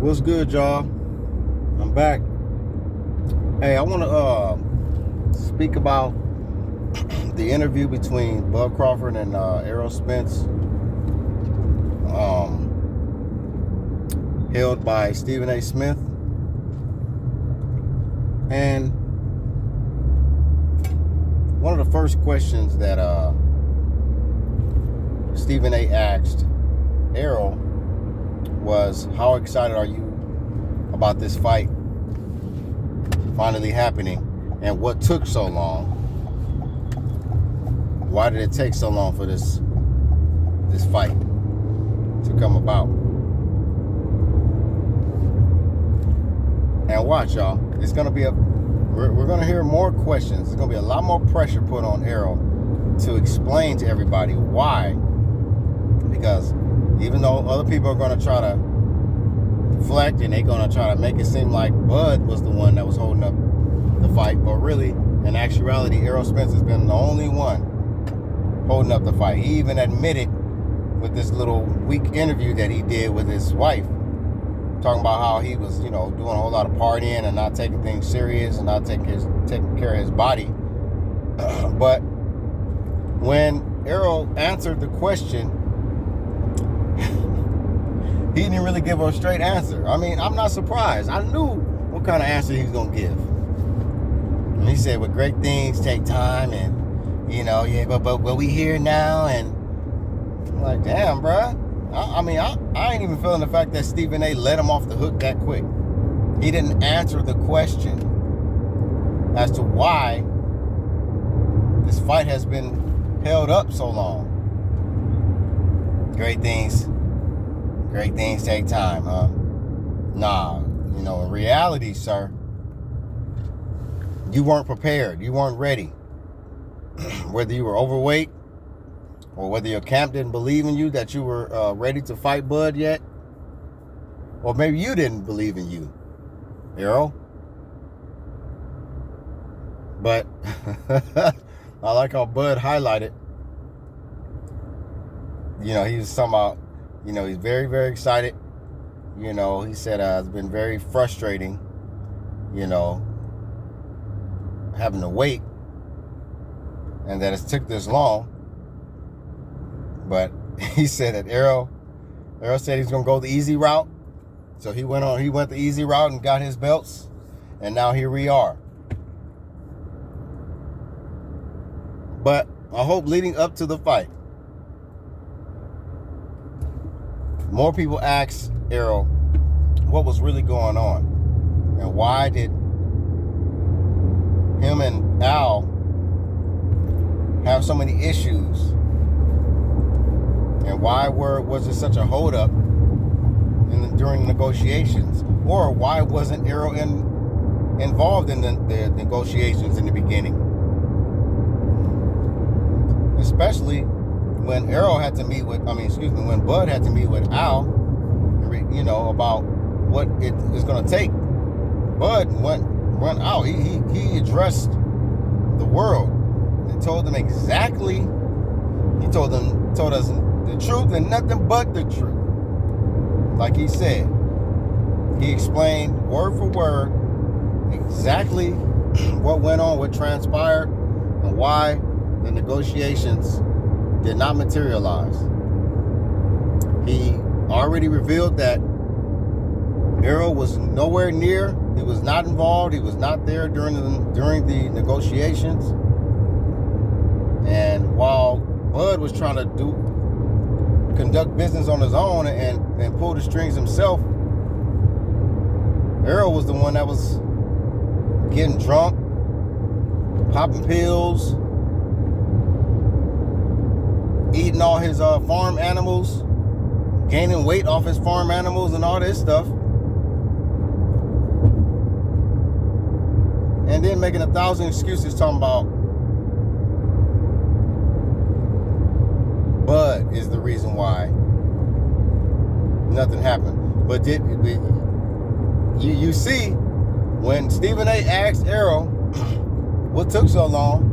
What's good, y'all? I'm back. Hey, I want to speak about the interview between Bud Crawford and Errol Spence, held by Stephen A. Smith. And one of the first questions that Stephen A. asked Errol was, how excited are you about this fight finally happening, and what took so long? Why did it take so long for this fight to come about? And watch, y'all, it's gonna be we're gonna hear more questions. There's gonna be a lot more pressure put on Errol to explain to everybody why, because even though other people are gonna try to deflect and they're gonna try to make it seem like Bud was the one that was holding up the fight, but really, in actuality, Errol Spence has been the only one holding up the fight. He even admitted with this little weak interview that he did with his wife, talking about how he was, doing a whole lot of partying and not taking things serious and not taking care of his body. But when Errol answered the question, he didn't really give a straight answer. I mean, I'm not surprised. I knew what kind of answer he was going to give. And he said, well, great things take time, and, but we here now. And I'm like, damn, bruh. I ain't even feeling the fact that Stephen A. let him off the hook that quick. He didn't answer the question as to why this fight has been held up so long. Great things take time, huh? Nah, in reality, sir, you weren't prepared. You weren't ready. Whether you were overweight or whether your camp didn't believe in you, that you were ready to fight Bud yet, or maybe you didn't believe in you, Errol. But I like how Bud highlighted, he was talking about, he's very, very excited. He said it's been very frustrating, having to wait, and that it's took this long. But he said that Errol said he's gonna go the easy route. So he went the easy route and got his belts, and now here we are. But I hope leading up to the fight, more people asked Errol what was really going on, and why did him and Al have so many issues, and why was there such a holdup during the negotiations, or why wasn't Errol involved in the negotiations in the beginning, especially when when Bud had to meet with Al, about what it is going to take. Bud went out. He addressed the world and told them exactly. He told us the truth and nothing but the truth. Like he said, he explained word for word exactly what went on, what transpired, and why the negotiations did not materialize. He already revealed that Errol was nowhere near. He was not involved. He was not there during the negotiations. And while Bud was trying to conduct business on his own and pull the strings himself, Errol was the one that was getting drunk, popping pills, eating all his farm animals, gaining weight off his farm animals and all this stuff, and then making 1,000 excuses talking about Bud is the reason why nothing happened. But you see, when Stephen A. asked Errol what took so long,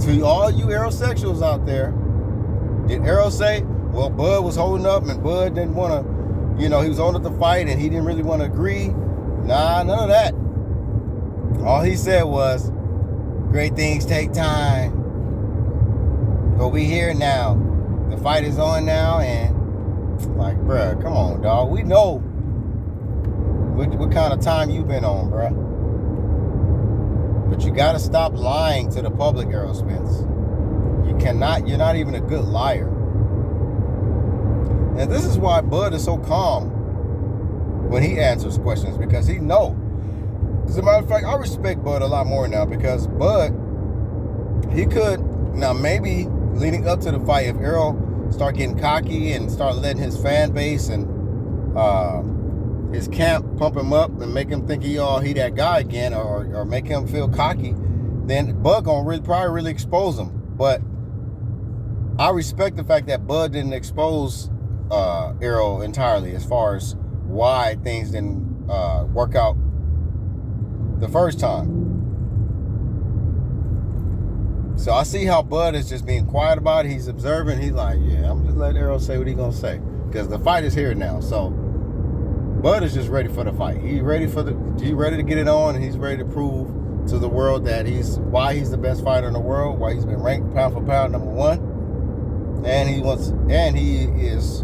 to all you Errol-sexuals out there, did Errol say, well, Bud was holding up and Bud didn't want to he was on at the fight and he didn't really want to agree. Nah, none of that. All he said was, great things take time. But we here now. The fight is on now, and like, bruh, come on, dog. We know what kind of time you've been on, bruh. But you got to stop lying to the public, Errol Spence. You're not even a good liar. And this is why Bud is so calm when he answers questions, because he knows. As a matter of fact, I respect Bud a lot more now, because Bud, he could, now maybe leading up to the fight, if Errol start getting cocky and start letting his fan base and his camp pump him up and make him think he that guy again, or make him feel cocky, then Bud gonna probably really expose him. But I respect the fact that Bud didn't expose Errol entirely, as far as why things didn't work out the first time. So I see how Bud is just being quiet about it. He's observing. He's like, yeah, I'm just letting Errol say what he's gonna say, because the fight is here now. So Bud is just ready for the fight. He's ready to get it on, and he's ready to prove to the world that why he's the best fighter in the world, why he's been ranked pound for pound #1, and he is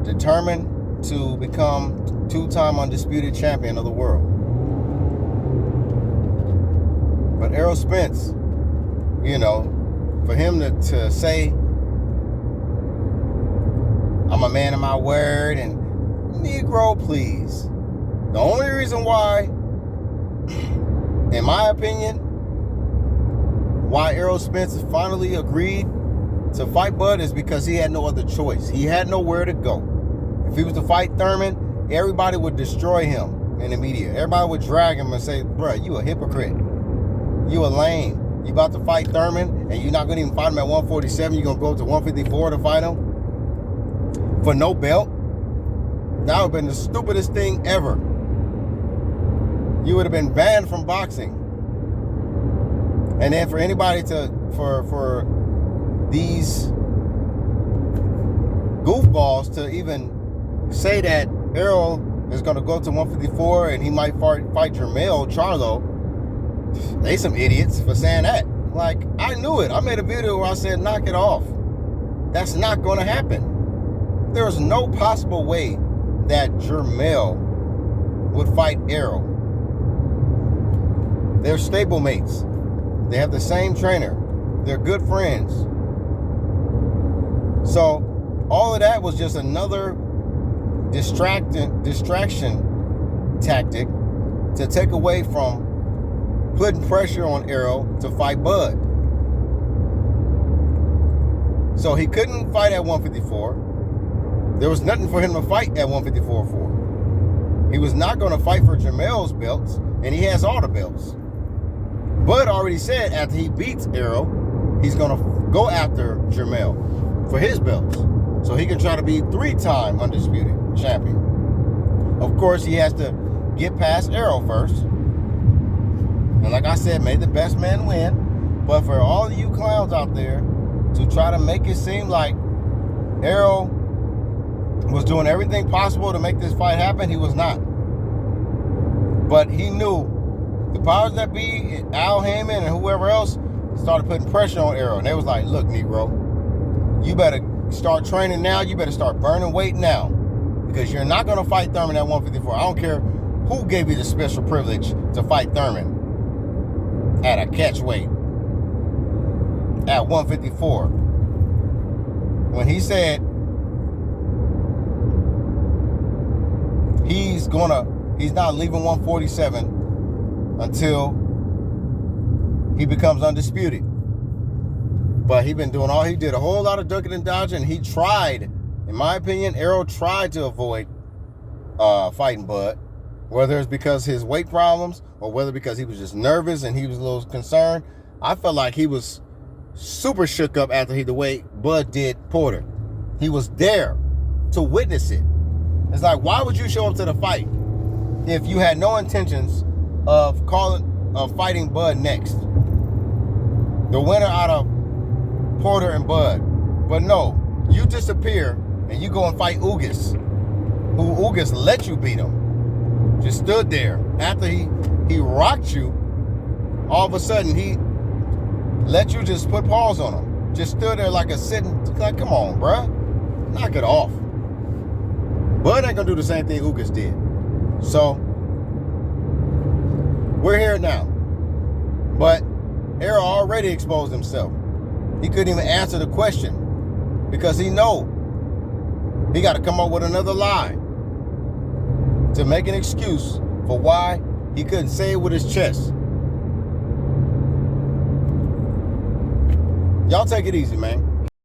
determined to become 2-time undisputed champion of the world. But Errol Spence, for him to say, I'm a man of my word, and Negro, please. The only reason why, in my opinion, why Errol Spence finally agreed to fight Bud is because he had no other choice. He had nowhere to go. If he was to fight Thurman, everybody would destroy him in the media. Everybody would drag him and say, bruh, you a hypocrite. You a lame. You about to fight Thurman, and you're not going to even fight him at 147. You're going to go up to 154 to fight him for no belt? That would have been the stupidest thing ever. You would have been banned from boxing. And then for anybody for these goofballs to even say that Errol is going to go to 154 and he might fight Jermell Charlo, they some idiots for saying that. Like, I knew it. I made a video where I said, knock it off. That's not going to happen. There's no possible way that Jermell would fight Errol. They're stablemates. They have the same trainer. They're good friends. So all of that was just another distraction tactic to take away from putting pressure on Errol to fight Bud. So he couldn't fight at 154. There was nothing for him to fight at 154 for. He was not going to fight for Jermell's belts, and he has all the belts. Bud already said after he beats Errol, he's going to go after Jermell for his belts, so he can try to be 3-time undisputed champion. Of course, he has to get past Errol first. And like I said, may the best man win. But for all of you clowns out there to try to make it seem like Errol was doing everything possible to make this fight happen, he was not. But he knew the powers that be, Al Heyman and whoever else, started putting pressure on Errol. And they was like, look, Negro, you better start training now. You better start burning weight now, because you're not going to fight Thurman at 154. I don't care who gave you the special privilege to fight Thurman at a catch weight at 154. When he said he's not leaving 147 until he becomes undisputed. But he did a whole lot of ducking and dodging. He tried, in my opinion, Errol tried to avoid fighting Bud, whether it's because his weight problems or whether because he was just nervous and he was a little concerned. I felt like he was super shook up after the way Bud did Porter. He was there to witness it. It's like, why would you show up to the fight if you had no intentions of fighting Bud next? The winner out of Porter and Bud. But no, you disappear and you go and fight Ugas, who Ugas let you beat him. Just stood there. After he rocked you, all of a sudden he let you just put paws on him. Just stood there like a sitting, like, come on, bruh. Knock it off. Bud ain't gonna do the same thing Ugas did. So, we're here now. But Errol already exposed himself. He couldn't even answer the question because he know he got to come up with another lie to make an excuse for why he couldn't say it with his chest. Y'all take it easy, man.